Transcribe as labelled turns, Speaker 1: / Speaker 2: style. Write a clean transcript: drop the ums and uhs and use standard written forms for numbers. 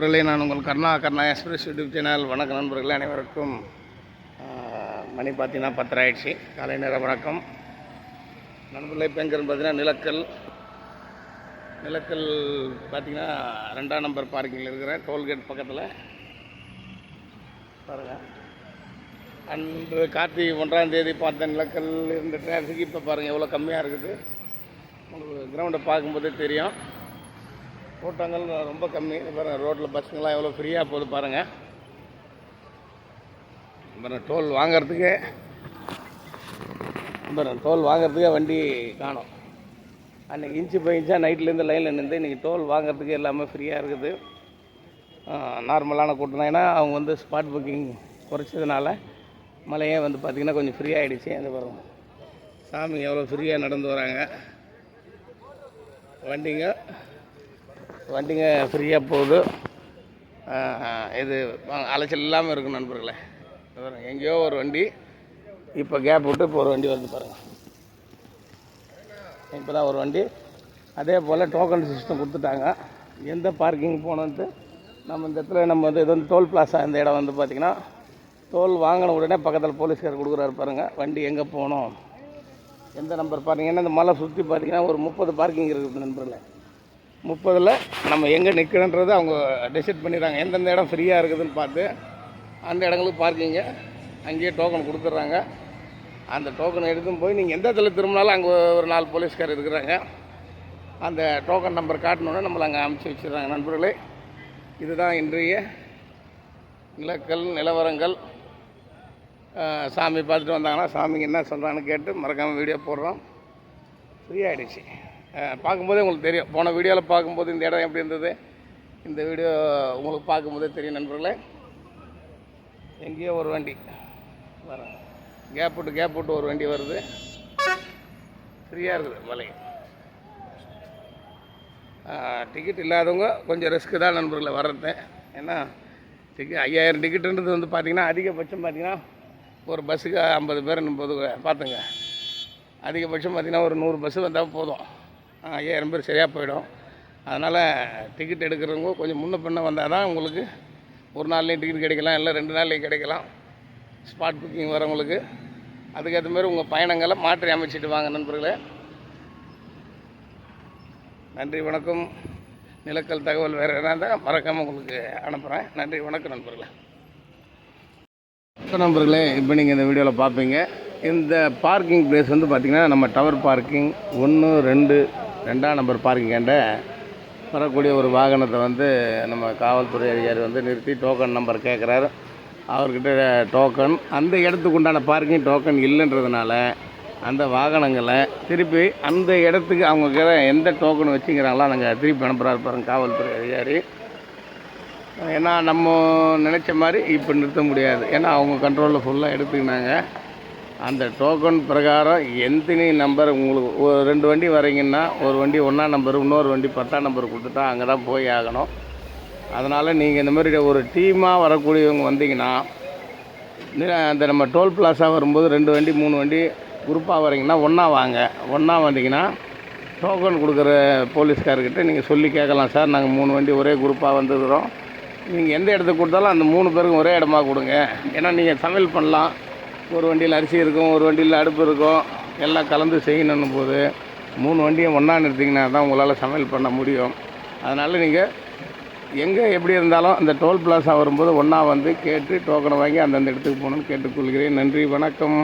Speaker 1: நண்பர்களே, நான் உங்கள் கர்ணா எக்ஸ்பிரஸ் யூடியூப் சேனல். வணக்கம் நண்பர்களே, அனைவருக்கும் மணி பார்த்தீங்கன்னா 10 ஆயிடுச்சு. காலை நேர வணக்கம் நண்பர்களே. இப்போ எங்கே பார்த்தீங்கன்னா நிலக்கல் பார்த்தீங்கன்னா 2ஆம் நம்பர் பார்க்கிங்கில் இருக்கிறேன். டோல்கேட் பக்கத்தில் பாருங்கள். அன்று கார்த்திகை 1ஆம் தேதி பார்த்த நிலக்கல் இருந்த டிராஃபிக் இப்போ பாருங்கள் எவ்வளோ கம்மியாக இருக்குது. உங்களுக்கு கிரவுண்டை பார்க்கும்போதே தெரியும். கூட்டங்கள் ரொம்ப கம்மி. பாருங்கள், ரோட்டில் பஸ்ஸுங்கெல்லாம் எவ்வளோ ஃப்ரீயாக போகுது பாருங்கள். டோல் வாங்கிறதுக்கே வண்டி காணும். அன்றைக்கி இன்ச்சு பை இன்ச்சாக நைட்லேருந்து லைனில் நின்று இன்றைக்கி டோல் வாங்கிறதுக்கு எல்லாமே ஃப்ரீயாக இருக்குது. நார்மலான கூட்டம் தான். ஏன்னா அவங்க ஸ்பாட் புக்கிங் குறைச்சதுனால மழையே பார்த்திங்கன்னா கொஞ்சம் ஃப்ரீயாக ஆகிடுச்சு. அந்த பாருங்கள், சாமி எவ்வளோ ஃப்ரீயாக நடந்து வராங்க. வண்டிங்க ஃப்ரீயாக போகுது. இது அலைச்சல் இல்லாமல் இருக்கும் நண்பர்களே. எங்கேயோ ஒரு வண்டி இப்போ கேப் விட்டு இப்போ ஒரு வண்டி வருது பாருங்கள். இப்போ தான் ஒரு வண்டி. அதே போல் டோக்கன் சிஸ்டம் கொடுத்துட்டாங்க. எந்த பார்க்கிங் போகணுன்ட்டு நம்ம இந்த இடத்துல இது டோல் பிளாஸா. இந்த இடம் பார்த்திங்கன்னா டோல் வாங்கின உடனே பக்கத்தில் போலீஸ்கார் கொடுக்குறாரு பாருங்கள். வண்டி எங்கே போகணும், எந்த நம்பர் பார்க்கிங்கன்னா இந்த மலை சுற்றி பார்த்திங்கன்னா ஒரு 30 பார்க்கிங் இருக்குது நண்பர்களே. 30ல் நம்ம எங்கே நிற்கணுன்றது அவங்க டிசைட் பண்ணிடுறாங்க. எந்தெந்த இடம் ஃப்ரீயாக இருக்குதுன்னு பார்த்து அந்த இடங்களுக்கு பார்க்கிங்க அங்கேயே டோக்கன் கொடுத்துட்றாங்க. அந்த டோக்கன் எடுத்துன்னு போய் நீங்கள் எந்த இடத்துல திரும்பினாலும் அங்கே ஒரு 4 போலீஸ்கார் இருக்கிறாங்க. அந்த டோக்கன் நம்பர் காட்டினோன்னே நம்மளை அங்கே அனுப்பிச்சி வச்சுருக்காங்க. நண்பர்களே, இதுதான் இன்றைய நிலக்கல் நிலவரங்கள். சாமி பார்த்துட்டு வந்தாங்கன்னா சாமிங்க என்ன சொல்கிறான்னு கேட்டு மறக்காமல் வீடியோ போடுறோம். ஃப்ரீ ஆகிடுச்சு. பார்க்கும்போதே உங்களுக்கு தெரியும். போன வீடியோவில் பார்க்கும்போது இந்த இடம் எப்படி இருந்தது, இந்த வீடியோ உங்களுக்கு பார்க்கும்போதே தெரியும் நண்பர்களே. எங்கேயோ ஒரு வண்டி வர கேப் விட்டு ஒரு வண்டி வருது. ஃப்ரீயாக இருக்குது மலை. டிக்கெட் இல்லாதவங்க கொஞ்சம் ரிஸ்க்கு தான் நண்பர்களை வர்றது. ஏன்னா 5000 டிக்கெட்டுன்றது பார்த்திங்கன்னா அதிகபட்சம் பார்த்திங்கன்னா ஒரு பஸ்ஸுக்கு 50 பேர் போது பார்த்துங்க. அதிகபட்சம் பார்த்திங்கன்னா ஒரு 100 பஸ்ஸு வந்தால் போதும். 5000 பேர் சரியாக போயிடும். அதனால் டிக்கெட் எடுக்கிறவங்க கொஞ்சம் முன்ன பின்ன வந்தால் தான் உங்களுக்கு ஒரு நாள்லேயும் டிக்கெட் கிடைக்கலாம், இல்லை 2 நாள்லேயும் கிடைக்கலாம். ஸ்பாட் புக்கிங் வரவங்களுக்கு அதுக்கேற்ற மாதிரி உங்கள் பயணங்களை மாற்றி அமைச்சிட்டு வாங்க நண்பர்களே. நன்றி, வணக்கம். நிலக்கல் தகவல் வேறு என்ன இருந்தால் மறக்காமல் உங்களுக்கு அனுப்புகிறேன். நன்றி, வணக்கம் நண்பர்களே. நண்பர்களே, இப்போ நீங்கள் இந்த வீடியோவில் பார்ப்பீங்க. இந்த பார்க்கிங் பிளேஸ் பார்த்திங்கன்னா நம்ம டவர் பார்க்கிங் 1, 2ஆம் நம்பர் பார்க்கிங்காண்ட வரக்கூடிய ஒரு வாகனத்தை நம்ம காவல்துறை அதிகாரி நிறுத்தி டோக்கன் நம்பர் கேட்குறாரு. அவர்கிட்ட டோக்கன், அந்த இடத்துக்கு உண்டான பார்க்கிங் டோக்கன் இல்லைன்றதுனால அந்த வாகனங்களை திருப்பி அந்த இடத்துக்கு அவங்க எந்த டோக்கன் வச்சுக்கிறாங்களோ நாங்கள் திருப்பி அனுப்புகிறாரு பாருங்க காவல்துறை அதிகாரி. ஏன்னா நம்ம நினச்ச மாதிரி இப்போ நிறுத்த முடியாது. ஏன்னா அவங்க கண்ட்ரோலில் ஃபுல்லாக எடுத்துக்கினாங்க. அந்த டோக்கன் பிரகாரம் எத்தனை நம்பர் உங்களுக்கு ஒரு 2 வண்டி வரீங்கன்னா ஒரு வண்டி 1ஆம் நம்பர், இன்னொரு வண்டி 10ஆம் நம்பர் கொடுத்துட்டா அங்கே தான் போய் ஆகணும். அதனால் நீங்கள் இந்த மாதிரி ஒரு டீமாக வரக்கூடியவங்க வந்தீங்கன்னா அந்த நம்ம டோல் பிளாஸா வரும்போது 2 வண்டி 3 வண்டி குரூப்பாக வரீங்கன்னா ஒன்றா வந்தீங்கன்னா டோக்கன் கொடுக்குற போலீஸ்கார்கிட்ட நீங்கள் சொல்லி கேட்கலாம். சார், நாங்கள் 3 வண்டி ஒரே குரூப்பாக வந்துக்கிறோம், நீங்கள் எந்த இடத்துக்கு கொடுத்தாலும் அந்த 3 பேருக்கும் ஒரே இடமா கொடுங்க. ஏன்னா நீங்கள் சமையல் பண்ணலாம். ஒரு வண்டியில் அரிசி இருக்கும், ஒரு வண்டியில் அடுப்பு இருக்கும், எல்லாம் கலந்து செய்யணும் போது 3 வண்டியும் ஒன்றா நிறுத்திங்கன்னா தான் உங்களால் சமையல் பண்ண முடியும். அதனால் நீங்கள் எங்கே எப்படி இருந்தாலும் அந்த டோல் பிளாஸா வரும்போது ஒன்றா கேட்டு டோக்கனை வாங்கி அந்தந்த இடத்துக்கு போகணுன்னு கேட்டுக்கொள்கிறேன். நன்றி, வணக்கம்.